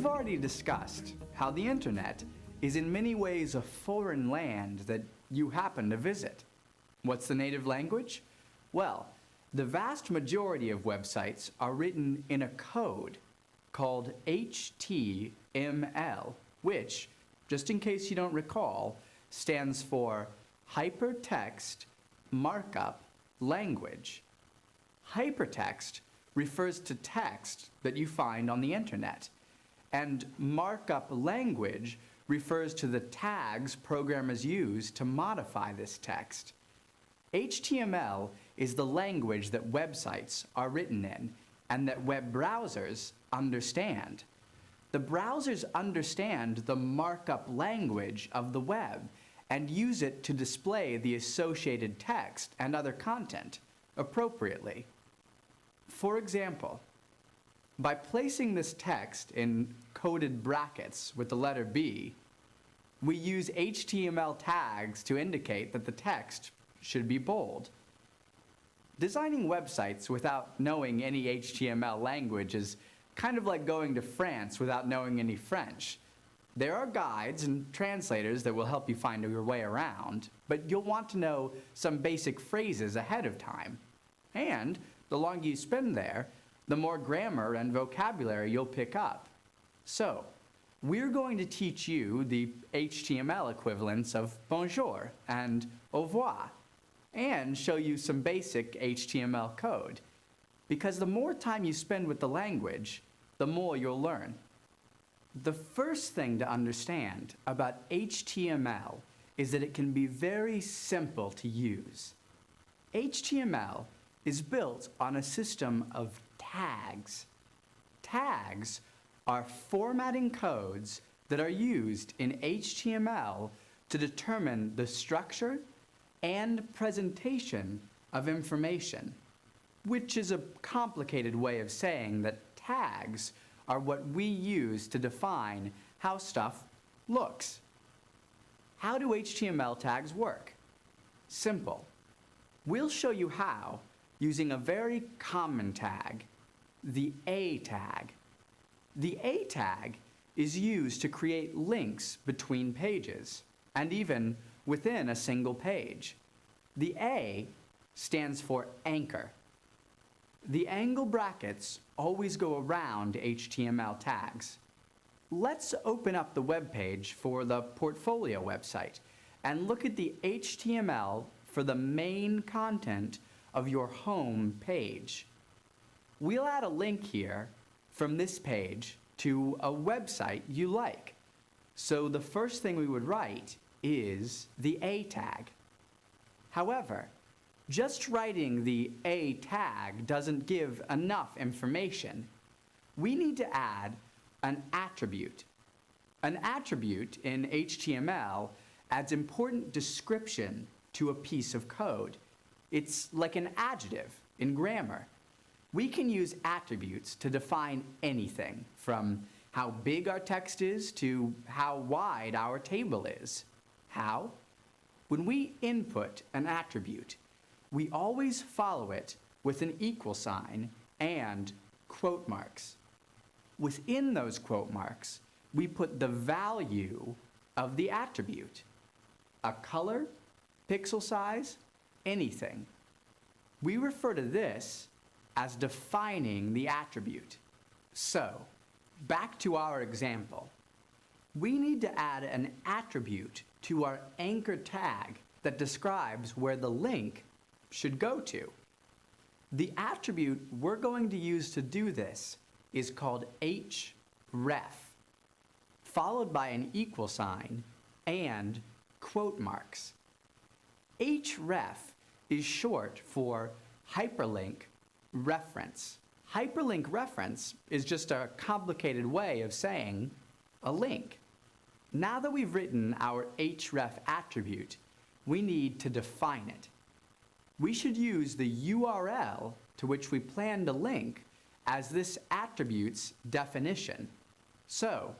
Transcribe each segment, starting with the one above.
We've already discussed how the internet is in many ways a foreign land that you happen to visit. What's the native language? Well, the vast majority of websites are written in a code called HTML, which, just in case you don't recall, stands for Hypertext Markup Language. Hypertext refers to text that you find on the internet, and markup language refers to the tags programmers use to modify this text. HTML is the language that websites are written in and that web browsers understand. The browsers understand the markup language of the web and use it to display the associated text and other content appropriately. For example, by placing this text in coded brackets with the letter B, we use HTML tags to indicate that the text should be bold. Designing websites without knowing any HTML language is kind of like going to France without knowing any French. There are guides and translators that will help you find your way around, but you'll want to know some basic phrases ahead of time. And the longer you spend there, the more grammar and vocabulary you'll pick up. So, we're going to teach you the HTML equivalents of bonjour and au revoir, and show you some basic HTML code. Because the more time you spend with the language, the more you'll learn. The first thing to understand about HTML is that it can be very simple to use. HTML is built on a system of tags. Tags are formatting codes that are used in HTML to determine the structure and presentation of information, which is a complicated way of saying that tags are what we use to define how stuff looks. How do HTML tags work? Simple. We'll show you how using a very common tag, the A tag. The A tag is used to create links between pages, and even within a single page. The A stands for anchor. The angle brackets always go around HTML tags. Let's open up the web page for the portfolio website and look at the HTML for the main content of your home page. We'll add a link here from this page to a website you like. So the first thing we would write is the A tag. However, just writing the A tag doesn't give enough information. We need to add an attribute. An attribute in HTML adds important description to a piece of code. It's like an adjective in grammar. We can use attributes to define anything, from how big our text is to how wide our table is. How? When we input an attribute, we always follow it with an equal sign and quote marks. Within those quote marks, we put the value of the attribute. A color, pixel size, anything. We refer to this as defining the attribute. So, back to our example. We need to add an attribute to our anchor tag that describes where the link should go to. The attribute we're going to use to do this is called href, followed by an equal sign and quote marks. Href is short for hyperlink reference. Hyperlink reference is just a complicated way of saying a link. Now that we've written our href attribute, we need to define it. We should use the URL to which we plan to link as this attribute's definition. So,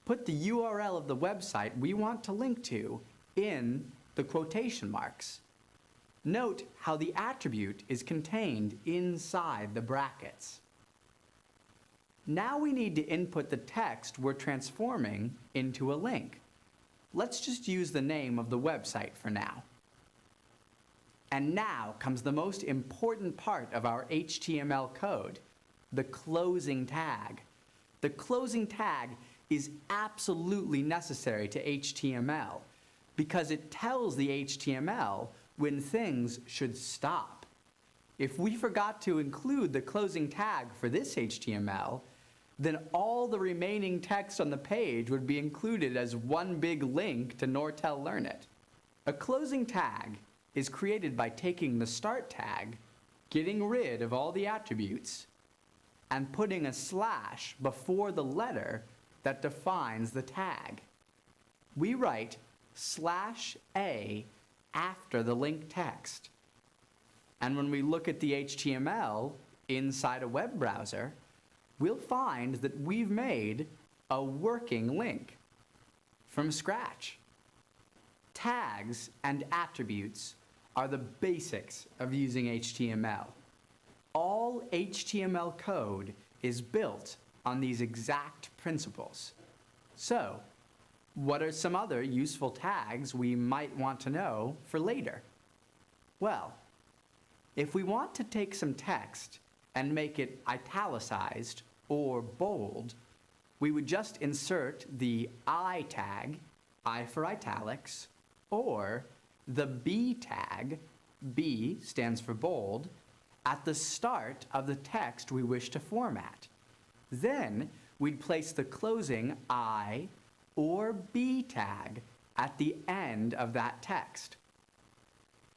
put the URL of the website we want to link to in the quotation marks. Note how the attribute is contained inside the brackets. Now we need to input the text we're transforming into a link. Let's just use the name of the website for now. And now comes the most important part of our HTML code, the closing tag. The closing tag is absolutely necessary to HTML because it tells the HTML when things should stop. If we forgot to include the closing tag for this HTML, then all the remaining text on the page would be included as one big link to Nortel Learn It. A closing tag is created by taking the start tag, getting rid of all the attributes, and putting a slash before the letter that defines the tag. We write /A after the link text. And when we look at the HTML inside a web browser, we'll find that we've made a working link from scratch. Tags and attributes are the basics of using HTML. All HTML code is built on these exact principles. So, what are some other useful tags we might want to know for later? Well, if we want to take some text and make it italicized or bold, we would just insert the I tag, I for italics, or the B tag, B stands for bold, at the start of the text we wish to format. Then we'd place the closing I or B tag at the end of that text.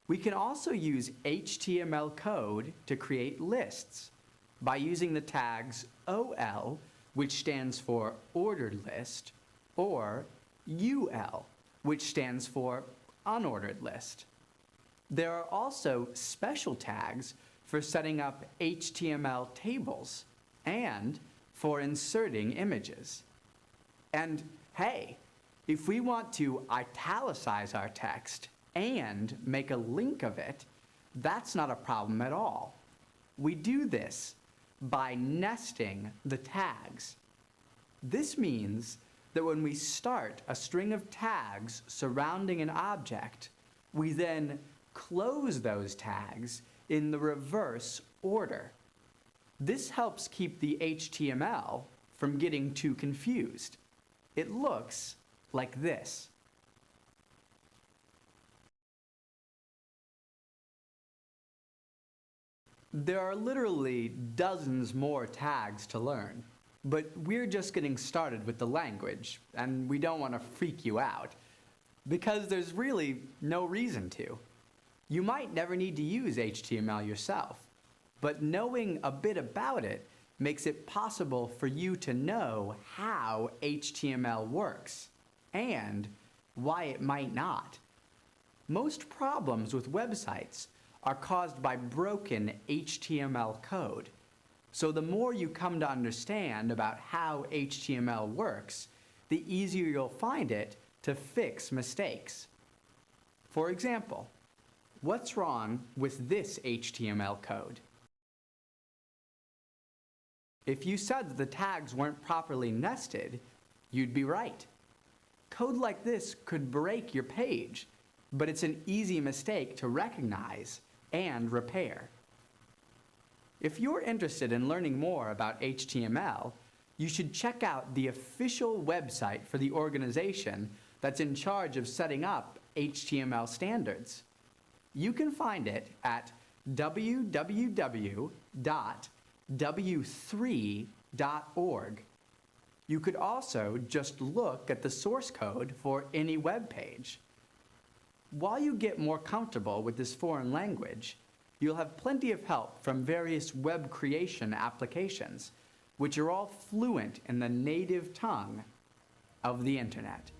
We can also use HTML code to create lists by using the tags OL, which stands for ordered list, or UL, which stands for unordered list. There are also special tags for setting up HTML tables and for inserting images. And hey, if we want to italicize our text and make a link of it, that's not a problem at all. We do this by nesting the tags. This means that when we start a string of tags surrounding an object, we then close those tags in the reverse order. This helps keep the HTML from getting too confused. It looks like this. There are literally dozens more tags to learn, but we're just getting started with the language, and we don't want to freak you out, because there's really no reason to. You might never need to use HTML yourself, but knowing a bit about it makes it possible for you to know how HTML works, and why it might not. Most problems with websites are caused by broken HTML code. So the more you come to understand about how HTML works, the easier you'll find it to fix mistakes. For example, what's wrong with this HTML code? If you said that the tags weren't properly nested, you'd be right. Code like this could break your page, but it's an easy mistake to recognize and repair. If you're interested in learning more about HTML, you should check out the official website for the organization that's in charge of setting up HTML standards. You can find it at www.w3.org. You could also just look at the source code for any web page. While you get more comfortable with this foreign language, you'll have plenty of help from various web creation applications, which are all fluent in the native tongue of the Internet.